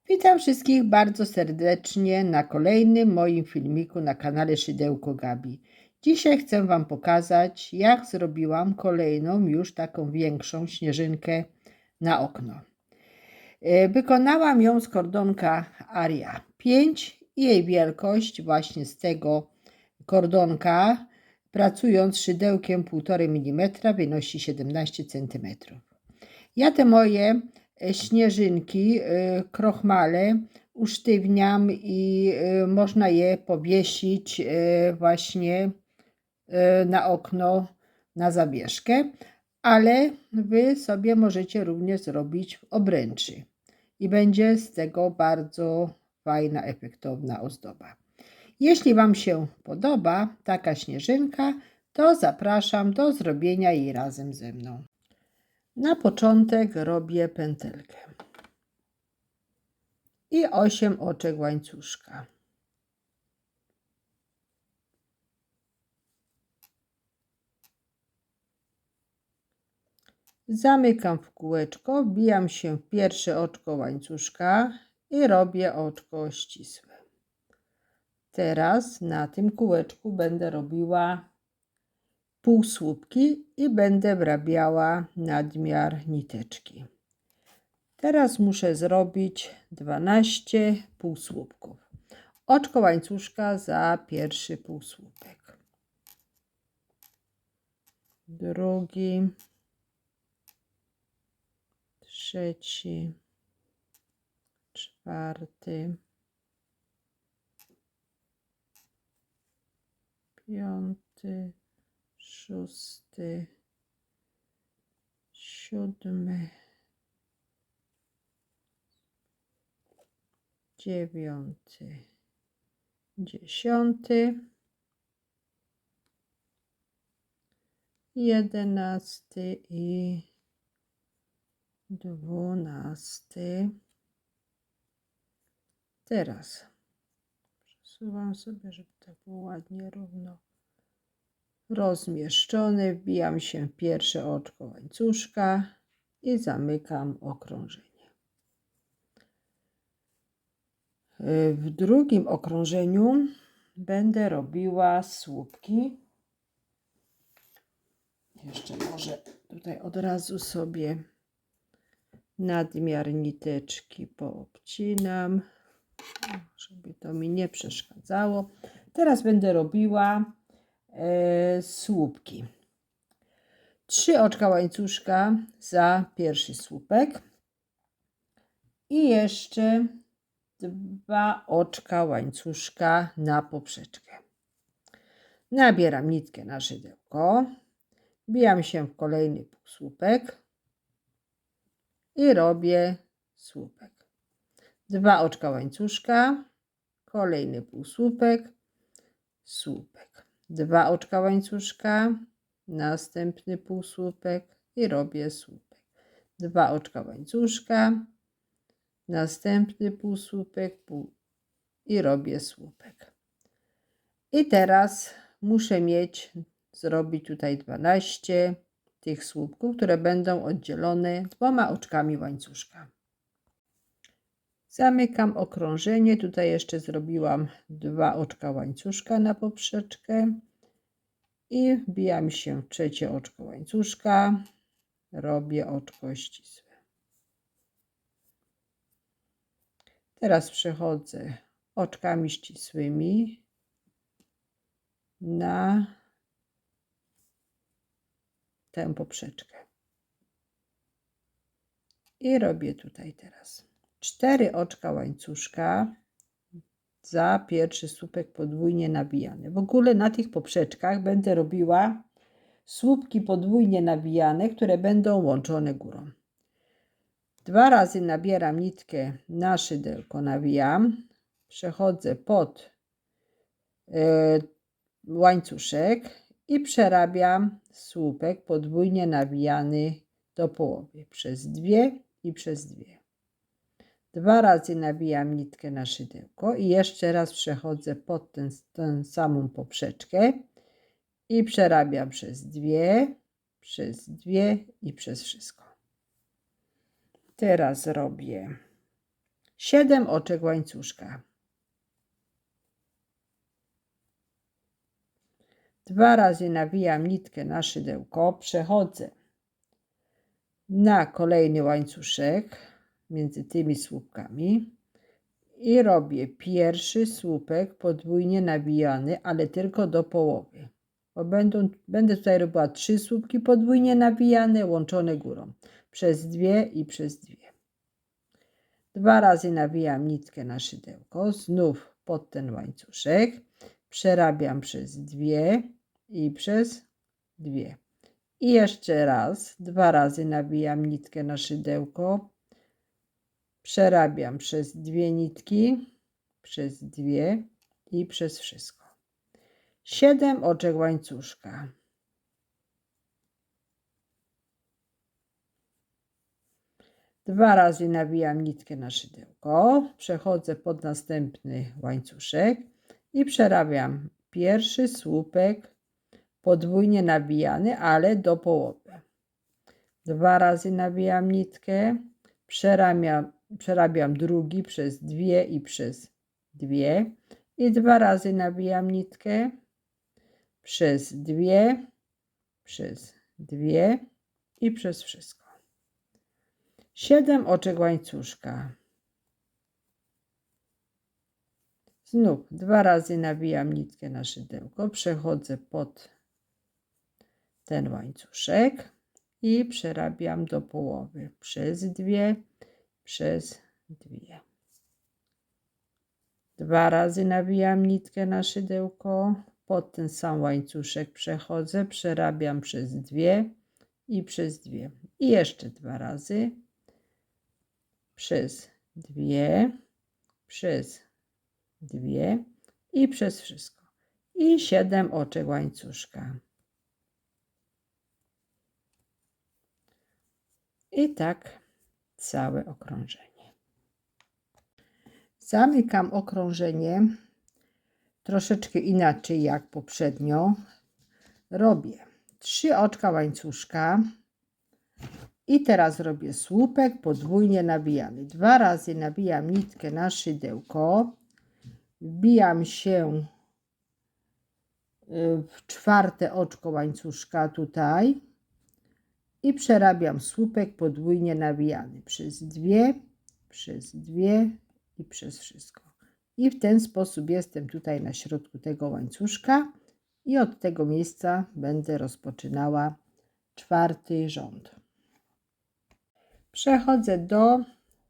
Witam wszystkich bardzo serdecznie na kolejnym moim filmiku na kanale Szydełko Gabi. Dzisiaj chcę Wam pokazać, jak zrobiłam kolejną, już taką większą śnieżynkę na okno. Wykonałam ją z kordonka Aria 5 i jej wielkość właśnie z tego kordonka, pracując szydełkiem 1,5 mm, wynosi 17 cm. Ja te moje śnieżynki, krochmale usztywniam i można je powiesić właśnie na okno, na zawieszkę, ale Wy sobie możecie również zrobić w obręczy i będzie z tego bardzo fajna, efektowna ozdoba. Jeśli Wam się podoba taka śnieżynka, to zapraszam do zrobienia jej razem ze mną. Na początek robię pętelkę i 8 oczek łańcuszka. Zamykam w kółeczko, wbijam się w pierwsze oczko łańcuszka i robię oczko ścisłe. Teraz na tym kółeczku będę robiła półsłupki i będę wrabiała nadmiar niteczki. Teraz muszę zrobić 12 półsłupków. Oczko łańcuszka za pierwszy półsłupek. Drugi. Trzeci. Czwarty. Piąty. Szósty. Siódmy. 9, 10, 11 i 12. Teraz przesuwam sobie, żeby tak było ładnie równo rozmieszczone. Wbijam się w pierwsze oczko łańcuszka i zamykam okrążenie. W drugim okrążeniu będę robiła słupki. Jeszcze może tutaj od razu sobie nadmiar niteczki poobcinam, żeby to mi nie przeszkadzało. Teraz będę robiła słupki. 3 oczka łańcuszka za pierwszy słupek i jeszcze 2 oczka łańcuszka na poprzeczkę. Nabieram nitkę na szydełko, wbijam się w kolejny półsłupek i robię słupek. 2 oczka łańcuszka, kolejny półsłupek, słupek. 2 oczka łańcuszka, następny półsłupek i robię słupek. 2 oczka łańcuszka, następny półsłupek i robię słupek. I teraz muszę zrobić tutaj 12 tych słupków, które będą oddzielone 2 oczkami łańcuszka. Zamykam okrążenie. Tutaj jeszcze zrobiłam 2 oczka łańcuszka na poprzeczkę i wbijam się w trzecie oczko łańcuszka. Robię oczko ścisłe. Teraz przechodzę oczkami ścisłymi na tę poprzeczkę. I robię tutaj teraz 4 oczka łańcuszka za pierwszy słupek podwójnie nabijany. W ogóle na tych poprzeczkach będę robiła słupki podwójnie nabijane, które będą łączone górą. 2 razy nabieram nitkę na szydełko, nawijam, przechodzę pod łańcuszek i przerabiam słupek podwójnie nawijany do połowy przez 2 i przez 2. 2 razy nawijam nitkę na szydełko i jeszcze raz przechodzę pod tę samą poprzeczkę i przerabiam przez 2 i przez wszystko. Teraz robię 7 oczek łańcuszka. 2 razy nawijam nitkę na szydełko, przechodzę na kolejny łańcuszek między tymi słupkami i robię pierwszy słupek podwójnie nawijany, ale tylko do połowy. Bo będę tutaj robiła 3 słupki podwójnie nawijane, łączone górą. Przez 2 i przez 2. 2 razy nawijam nitkę na szydełko, znów pod ten łańcuszek, przerabiam przez 2 i przez 2. I jeszcze raz, 2 razy nawijam nitkę na szydełko, przerabiam przez 2 nitki, przez 2 i przez wszystko. 7 oczek łańcuszka. 2 razy nawijam nitkę na szydełko, przechodzę pod następny łańcuszek i przerabiam pierwszy słupek podwójnie nawijany, ale do połowy. 2 razy nawijam nitkę, przerabiam drugi przez 2 i przez 2 i 2 razy nawijam nitkę przez 2, przez 2 i przez wszystko. 7 oczek łańcuszka. Znów 2 razy nawijam nitkę na szydełko, przechodzę pod ten łańcuszek i przerabiam do połowy przez 2, przez 2. 2 razy nawijam nitkę na szydełko, pod ten sam łańcuszek przechodzę, przerabiam przez 2 i przez 2. I jeszcze 2 razy przez 2, przez 2 i przez wszystko. I 7 oczek łańcuszka. I tak całe okrążenie. Zamykam okrążenie troszeczkę inaczej jak poprzednio. Robię 3 oczka łańcuszka i teraz robię słupek podwójnie nawijany. 2 razy nawijam nitkę na szydełko, wbijam się w 4 oczko łańcuszka tutaj i przerabiam słupek podwójnie nawijany przez 2, przez 2 i przez wszystko. I w ten sposób jestem tutaj na środku tego łańcuszka i od tego miejsca będę rozpoczynała 4. rząd. Przechodzę do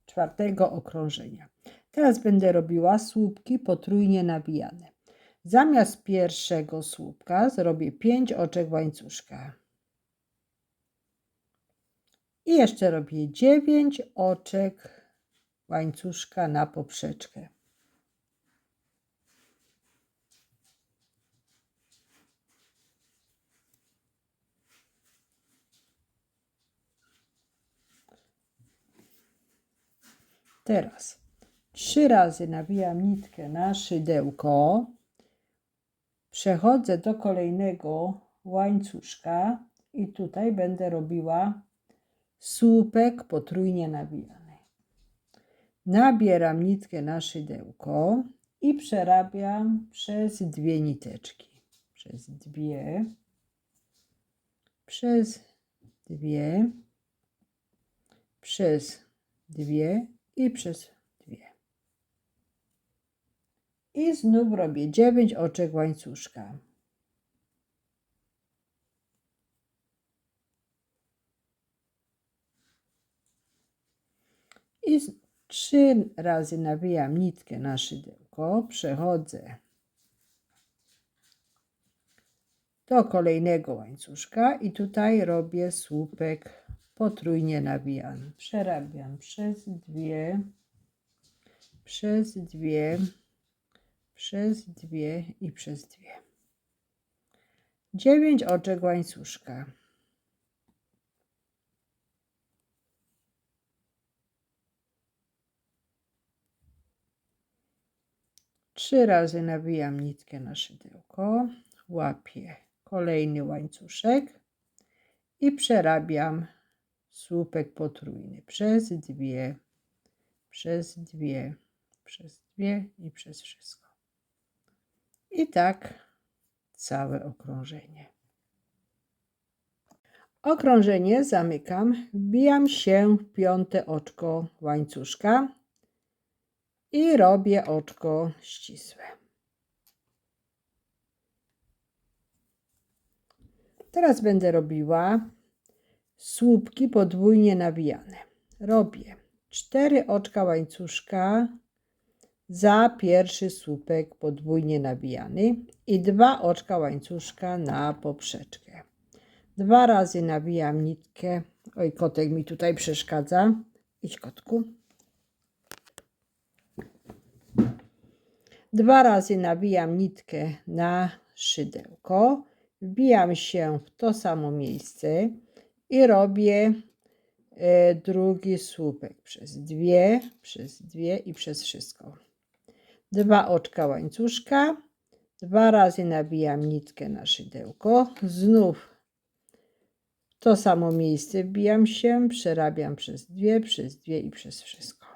4. okrążenia. Teraz będę robiła słupki potrójnie nawijane. Zamiast pierwszego słupka zrobię 5 oczek łańcuszka. I jeszcze robię 9 oczek łańcuszka na poprzeczkę. Teraz 3 razy nawijam nitkę na szydełko, przechodzę do kolejnego łańcuszka i tutaj będę robiła słupek potrójnie nawijany. Nabieram nitkę na szydełko i przerabiam przez 2 niteczki. Przez 2, przez 2, przez 2 i przez 2. I znów robię 9 oczek łańcuszka. I 3 razy nawijam nitkę na szydełko, przechodzę do kolejnego łańcuszka i tutaj robię słupek potrójnie nawijany. Przerabiam przez 2, przez 2, przez 2 i przez 2. 9 oczek łańcuszka. Trzy razy nawijam nitkę na szydełko, łapię kolejny łańcuszek i przerabiam słupek potrójny przez 2, przez dwie i przez wszystko. I tak całe okrążenie. Okrążenie zamykam, wbijam się w 5. oczko łańcuszka i robię oczko ścisłe. Teraz będę robiła słupki podwójnie nawijane. Robię 4 oczka łańcuszka za pierwszy słupek podwójnie nawijany i 2 oczka łańcuszka na poprzeczkę. 2 razy nawijam nitkę. Oj, kotek mi tutaj przeszkadza. Idź, kotku. 2 razy nawijam nitkę na szydełko. Wbijam się w to samo miejsce i robię drugi słupek przez dwie i przez wszystko. 2 oczka łańcuszka. 2 razy nawijam nitkę na szydełko. Znów w to samo miejsce wbijam się, przerabiam przez dwie i przez wszystko.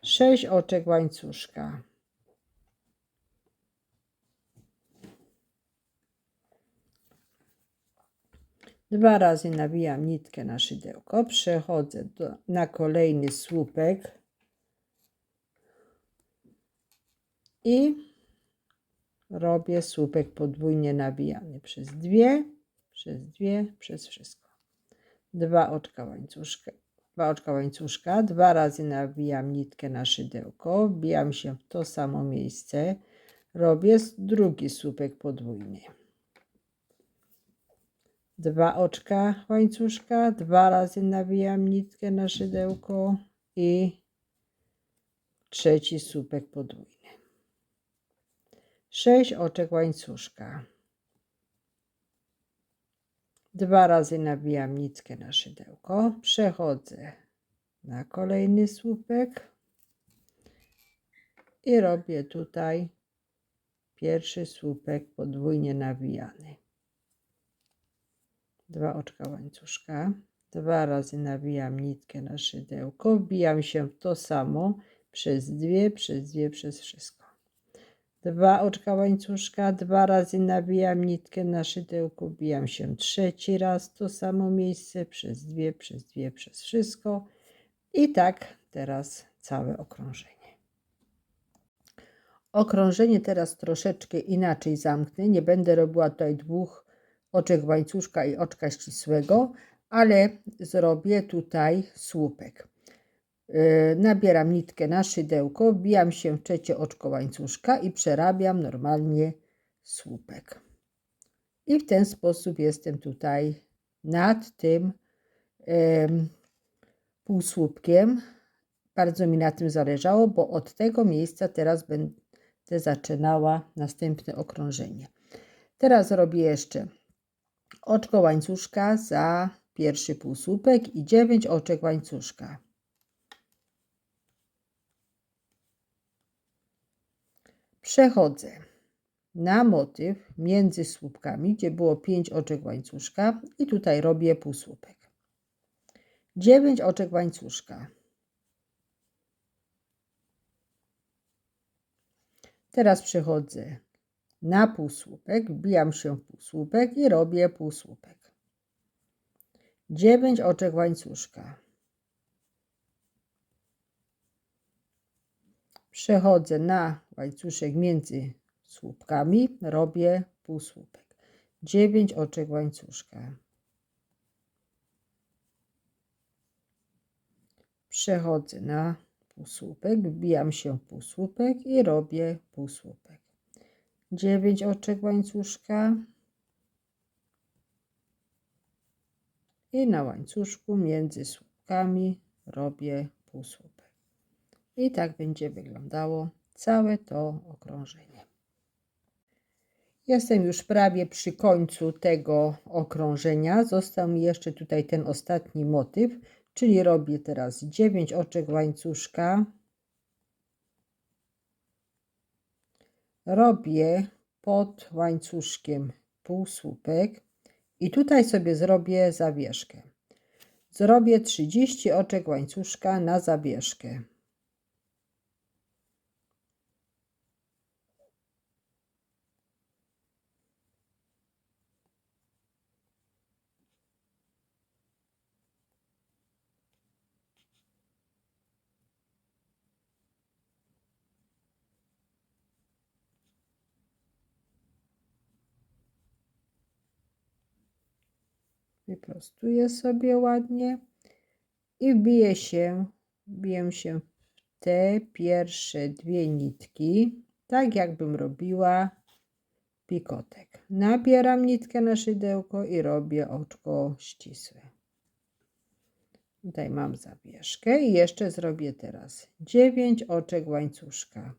6 oczek łańcuszka. Dwa razy nawijam nitkę na szydełko, przechodzę na kolejny słupek i robię słupek podwójnie nawijany przez dwie, przez wszystko. 2 oczka łańcuszka, 2 razy nawijam nitkę na szydełko, wbijam się w to samo miejsce, robię drugi słupek podwójny. 2 oczka łańcuszka, 2 razy nawijam nitkę na szydełko i trzeci słupek podwójny. 6 oczek łańcuszka. 2 razy nawijam nitkę na szydełko, przechodzę na kolejny słupek i robię tutaj pierwszy słupek podwójnie nawijany. 2 oczka łańcuszka, 2 razy nawijam nitkę na szydełko, wbijam się w to samo przez dwie, przez wszystko. 2 oczka łańcuszka, 2 razy nawijam nitkę na szydełko, wbijam się trzeci raz w to samo miejsce przez dwie, przez wszystko. I tak teraz całe okrążenie. Okrążenie teraz troszeczkę inaczej zamknę. Nie będę robiła tutaj 2 oczek łańcuszka i oczka ścisłego, ale zrobię tutaj słupek. Nabieram nitkę na szydełko, wbijam się w trzecie oczko łańcuszka i przerabiam normalnie słupek. I w ten sposób jestem tutaj nad tym półsłupkiem. Bardzo mi na tym zależało, bo od tego miejsca teraz będę zaczynała następne okrążenie. Teraz robię jeszcze oczko łańcuszka za pierwszy półsłupek i 9 oczek łańcuszka. Przechodzę na motyw między słupkami, gdzie było 5 oczek łańcuszka i tutaj robię półsłupek. 9 oczek łańcuszka. Teraz przechodzę na półsłupek, wbijam się w półsłupek i robię półsłupek. 9 oczek łańcuszka. Przechodzę na łańcuszek między słupkami, robię półsłupek. 9 oczek łańcuszka. Przechodzę na półsłupek, wbijam się w półsłupek i robię półsłupek. 9 oczek łańcuszka i na łańcuszku między słupkami robię półsłupek. I tak będzie wyglądało całe to okrążenie. Jestem już prawie przy końcu tego okrążenia. Został mi jeszcze tutaj ten ostatni motyw, czyli robię teraz 9 oczek łańcuszka. Robię pod łańcuszkiem półsłupek i tutaj sobie zrobię zawieszkę. Zrobię 30 oczek łańcuszka na zawieszkę. Wyprostuję sobie ładnie i wbiję się w te pierwsze 2 nitki, tak jakbym robiła pikotek. Nabieram nitkę na szydełko i robię oczko ścisłe. Tutaj mam zawieszkę i jeszcze zrobię teraz 9 oczek łańcuszka.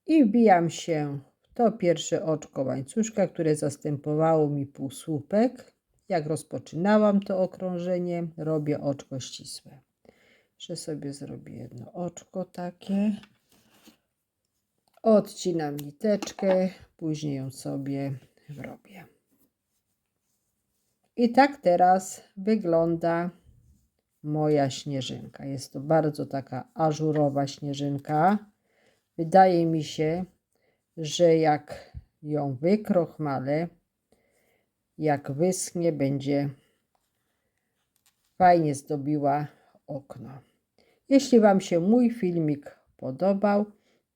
I wbijam się w to pierwsze oczko łańcuszka, które zastępowało mi półsłupek. Jak rozpoczynałam to okrążenie, robię oczko ścisłe. Że sobie zrobię jedno oczko takie. Odcinam niteczkę, później ją sobie robię. I tak teraz wygląda moja śnieżynka. Jest to bardzo taka ażurowa śnieżynka. Wydaje mi się, że jak ją wykrochmalę, jak wyschnie, będzie fajnie zdobiła okno. Jeśli Wam się mój filmik podobał,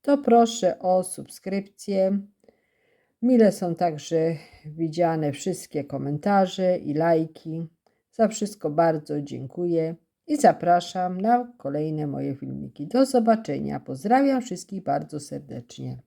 to proszę o subskrypcję. Mile są także widziane wszystkie komentarze i lajki. Za wszystko bardzo dziękuję i zapraszam na kolejne moje filmiki. Do zobaczenia. Pozdrawiam wszystkich bardzo serdecznie.